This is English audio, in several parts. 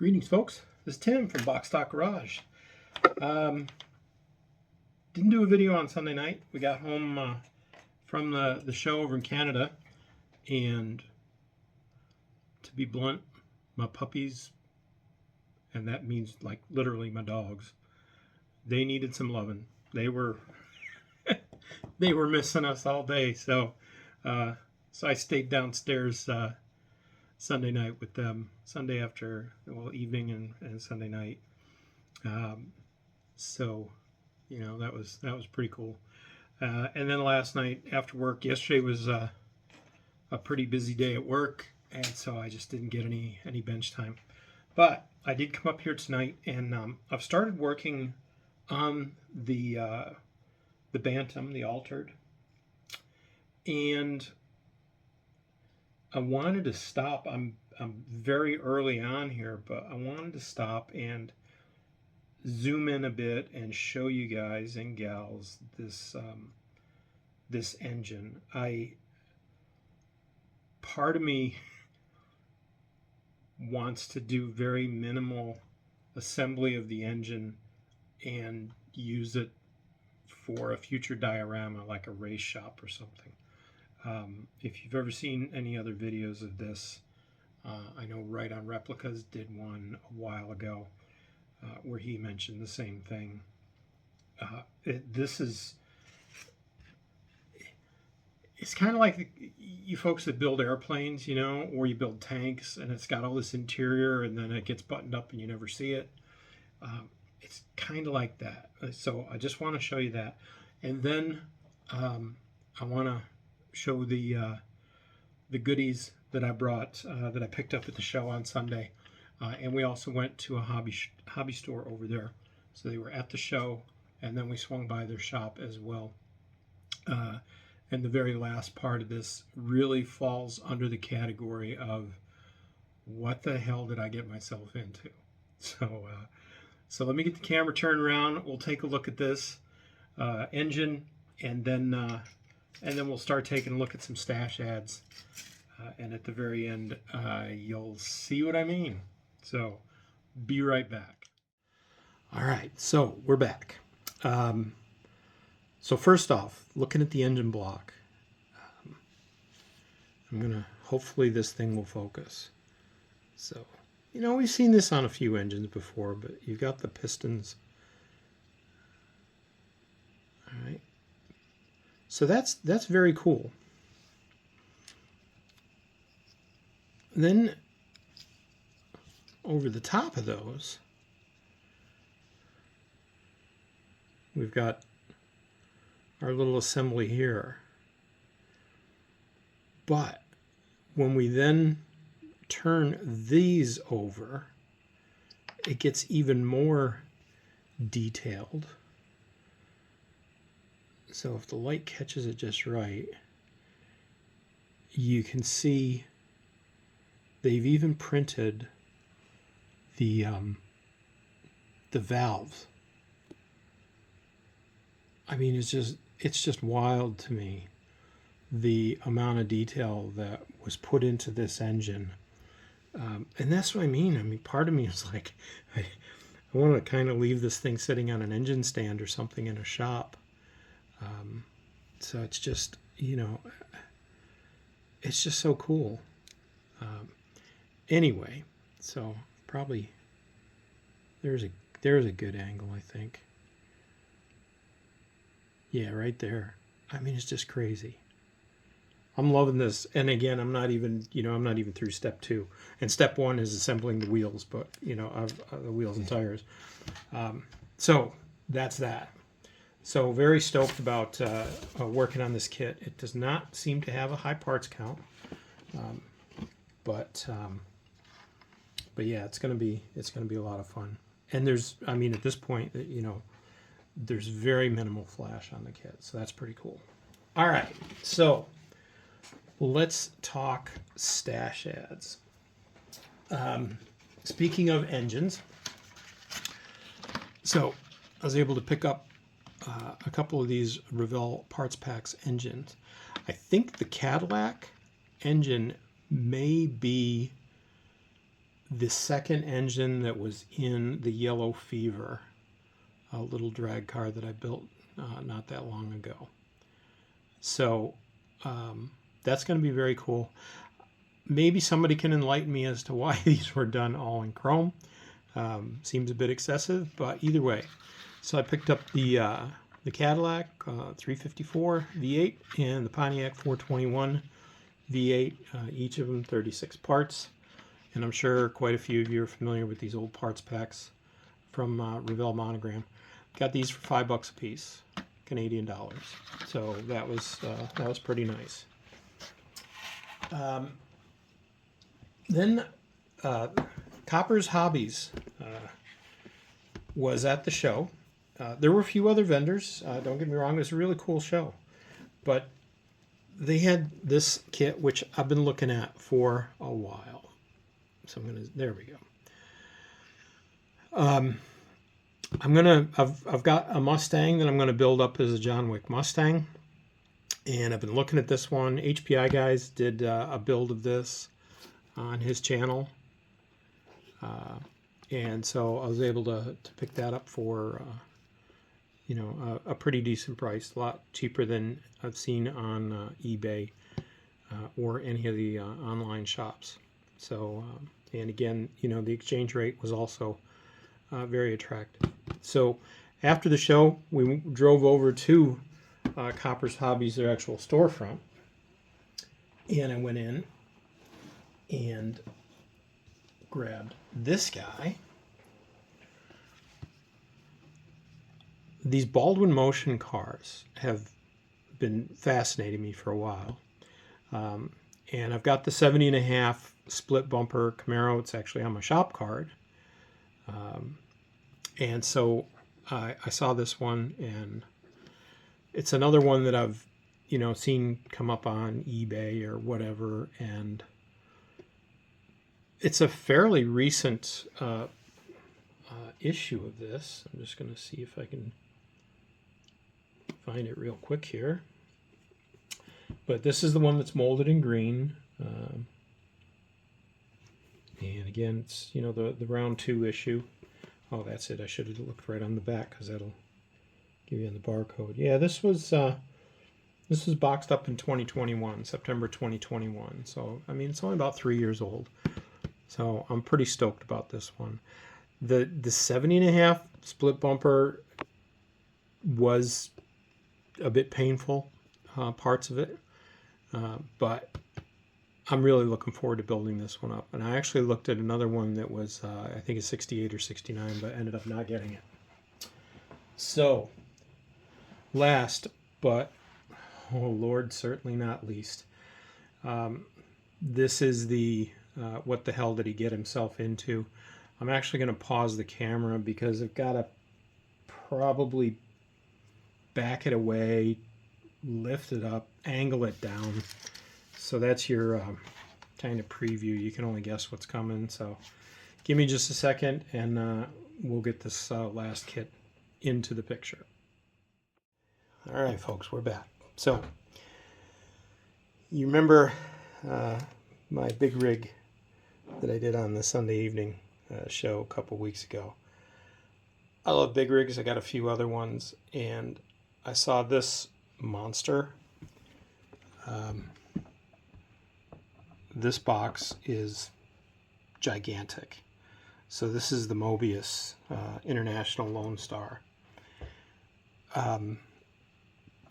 Greetings, folks. This is Tim from Box Talk Garage. Didn't do a video on Sunday night. We got home from the show over in Canada, and to be blunt, my puppies, and that means like literally my dogs, they needed some loving. They were they were missing us all day, so I stayed downstairs Sunday night with them, Sunday after, well, evening and Sunday night. So, you know, that was pretty cool. And then last night after work, yesterday was a pretty busy day at work, and so I just didn't get any bench time. But I did come up here tonight, and I've started working on the Bantam, the Altered, and I wanted to stop. I'm very early on here, but I wanted to stop and zoom in a bit and show you guys and gals this this engine. Part of me wants to do very minimal assembly of the engine and use it for a future diorama, like a race shop or something. If you've ever seen any other videos of this, I know Right on Replicas did one a while ago where he mentioned the same thing. It's kind of like you folks that build airplanes, you know, or you build tanks, and it's got all this interior, and then it gets buttoned up and you never see it. It's kind of like that. So I just want to show you that, and then I want to show the goodies that I brought, that I picked up at the show on Sunday. And we also went to a hobby store over there. So they were at the show, and then we swung by their shop as well. And the very last part of this really falls under the category of what the hell did I get myself into? So let me get the camera turned around. We'll take a look at this engine, and then we'll start taking a look at some stash ads. And at the very end, you'll see what I mean. So be right back. All right, so we're back. So first off, looking at the engine block, hopefully this thing will focus. So, you know, we've seen this on a few engines before, but you've got the pistons. All right. So that's very cool. Then over the top of those, we've got our little assembly here. But when we then turn these over, it gets even more detailed. So if the light catches it just right, you can see they've even printed the valves. I mean, it's just wild to me, the amount of detail that was put into this engine. And that's what I mean. I mean, part of me is like, I want to kind of leave this thing sitting on an engine stand or something in a shop. So it's just, you know, it's just so cool. Anyway, so probably there's a good angle, I think. Yeah, right there. I mean, it's just crazy. I'm loving this. And again, I'm not even through step 2. And step 1 is assembling the wheels, but you know, the wheels and tires. So that's that. So very stoked about working on this kit. It does not seem to have a high parts count, but yeah, it's gonna be a lot of fun. And there's, I mean, at this point, you know, there's very minimal flash on the kit, so that's pretty cool. All right, so let's talk stash ads. Speaking of engines, so I was able to pick up a couple of these Revell Parts Packs engines. I think the Cadillac engine may be the second engine that was in the Yellow Fever, a little drag car that I built not that long ago. So that's going to be very cool. Maybe somebody can enlighten me as to why these were done all in chrome. Seems a bit excessive, but either way. So I picked up the Cadillac 354 V8 and the Pontiac 421 V8, each of them 36 parts. And I'm sure quite a few of you are familiar with these old parts packs from Revell Monogram. Got these for $5 a piece, Canadian dollars. So that was pretty nice. Then Copper's Hobbies was at the show. There were a few other vendors. Don't get me wrong, it was a really cool show. But they had this kit, which I've been looking at for a while. So there we go. I've got a Mustang that I'm gonna build up as a John Wick Mustang. And I've been looking at this one. HPI Guys did a build of this on his channel. And so I was able to pick that up for, a pretty decent price, a lot cheaper than I've seen on eBay or any of the online shops. So, and again, the exchange rate was also very attractive. So after the show, we drove over to Copper's Hobbies, their actual storefront. And I went in and grabbed this guy. These Baldwin Motion cars have been fascinating me for a while. And I've got the 70.5 split bumper Camaro. It's actually on my shop card. And so I saw this one, and it's another one that I've, seen come up on eBay or whatever. And it's a fairly recent issue of this. I'm just going to see if I can find it real quick here. But this is the one that's molded in green. And again, it's, the round 2 issue. Oh, that's it. I should have looked right on the back because that'll give you the barcode. Yeah, this was boxed up in 2021, September 2021. So, I mean, it's only about 3 years old. So I'm pretty stoked about this one. The 70.5 split bumper was a bit painful, parts of it, but I'm really looking forward to building this one up. And I actually looked at another one that was, I think it's 68 or 69, but ended up not getting it. So, last, but, oh Lord, certainly not least, this is the, what the hell did he get himself into? I'm actually going to pause the camera because I've got to probably back it away, lift it up, angle it down. So that's your kind of preview. You can only guess what's coming. So give me just a second and we'll get this last kit into the picture. All right, folks, we're back. So you remember my big rig that I did on the Sunday evening show a couple weeks ago. I love big rigs. I got a few other ones, and I saw this monster. This box is gigantic. So this is the Mobius International Lone Star.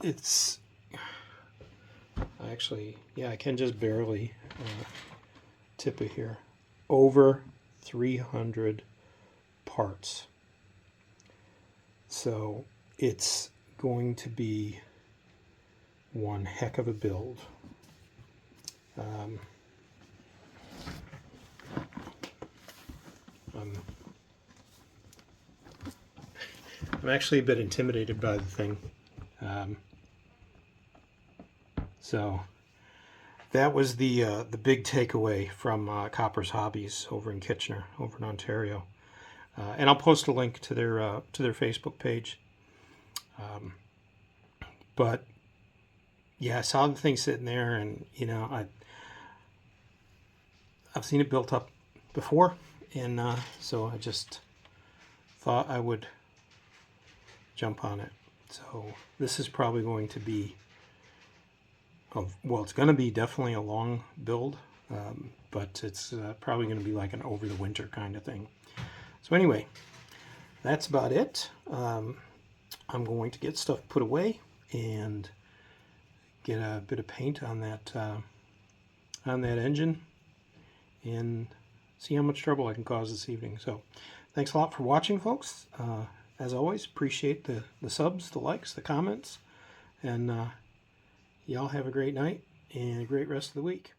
It's actually, yeah, I can just barely tip it here. Over 300 parts. So it's going to be one heck of a build. I'm actually a bit intimidated by the thing. So that was the big takeaway from Copper's Hobbies over in Kitchener, over in Ontario. And I'll post a link to their Facebook page. But yeah, I saw the thing sitting there, and I've seen it built up before, and so I just thought I would jump on it. So this is probably going to be, well, it's going to be definitely a long build, but it's probably going to be like an over the winter kind of thing. So anyway, that's about it. I'm going to get stuff put away and get a bit of paint on that engine and see how much trouble I can cause this evening. So thanks a lot for watching, folks. As always, appreciate the subs, the likes, the comments, and y'all have a great night and a great rest of the week.